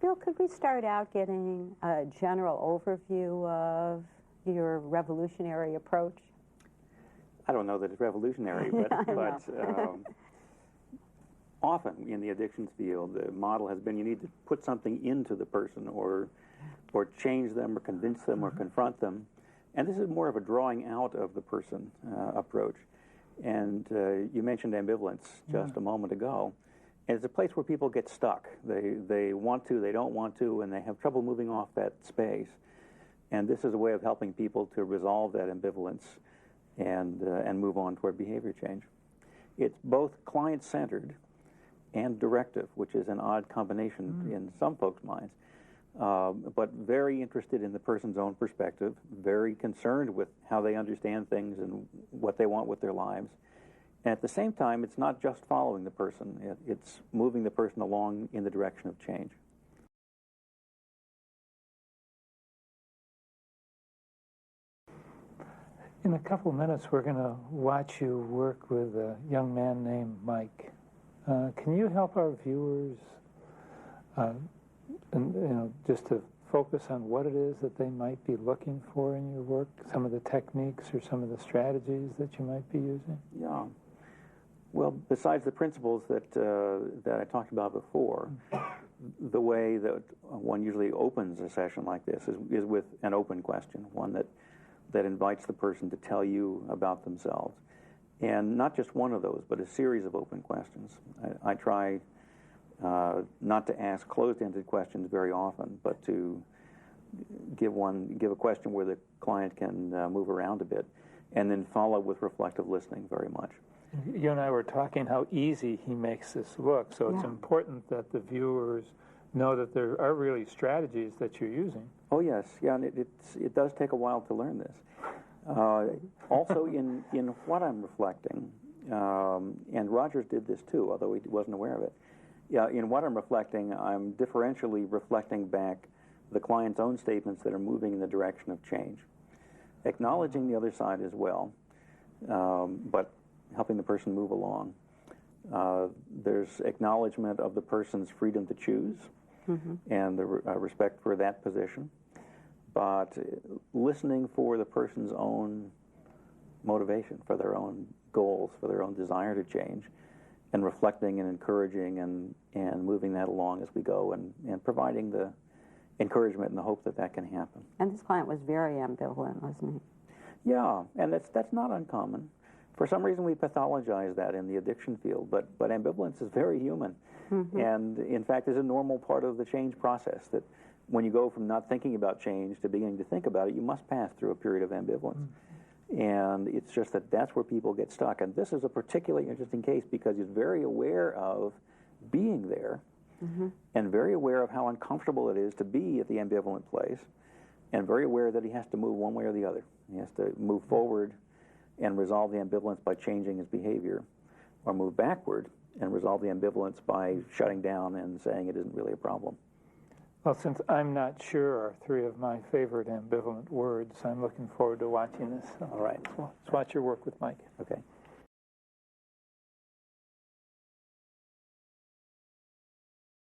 Bill, could we start out getting a general overview of your revolutionary approach? I don't know that it's revolutionary, but often in the addictions field, the model has been you need to put something into the person or change them or convince them or confront them. And this is more of a drawing out of the person approach. And you mentioned ambivalence just a moment ago. And it's a place where people get stuck. They want to, they don't want to, and they have trouble moving off that space. And this is a way of helping people to resolve that ambivalence and move on toward behavior change. It's both client-centered and directive, which is an odd combination in some folks' minds, but very interested in the person's own perspective, very concerned with how they understand things and what they want with their lives. And at the same time, it's not just following the person, it's moving the person along in the direction of change. In a couple of minutes, we're going to watch you work with a young man named Mike. Can you help our viewers, just to focus on what it is that they might be looking for in your work, some of the techniques or some of the strategies that you might be using? Yeah. Well, besides the principles that I talked about before, the way that one usually opens a session like this is with an open question, one that invites the person to tell you about themselves. And not just one of those, but a series of open questions. I try not to ask closed-ended questions very often, but to give a question where the client can move around a bit, and then follow with reflective listening very much. You and I were talking how easy he makes this look, so it's important that the viewers know that there are really strategies that you're using. Oh yes, yeah, and it does take a while to learn this. Also, in what I'm reflecting, and Rogers did this too, although he wasn't aware of it. Yeah, in what I'm reflecting, I'm differentially reflecting back the client's own statements that are moving in the direction of change, acknowledging the other side as well, but helping the person move along. There's acknowledgement of the person's freedom to choose and the respect for that position, but listening for the person's own motivation, for their own goals, for their own desire to change, and reflecting and encouraging and moving that along as we go, and providing the encouragement and the hope that can happen. And this client was very ambivalent, wasn't he? Yeah, and that's not uncommon. For some reason, we pathologize that in the addiction field, but ambivalence is very human, and in fact is a normal part of the change process, that when you go from not thinking about change to beginning to think about it, you must pass through a period of ambivalence. And it's just that's where people get stuck. And this is a particularly interesting case because he's very aware of being there and very aware of how uncomfortable it is to be at the ambivalent place, and very aware that he has to move one way or the other. He has to move forward and resolve the ambivalence by changing his behavior, or move backward and resolve the ambivalence by shutting down and saying it isn't really a problem. Well, since I'm not sure are three of my favorite ambivalent words, I'm looking forward to watching this. All right. Let's watch your work with Mike. Okay.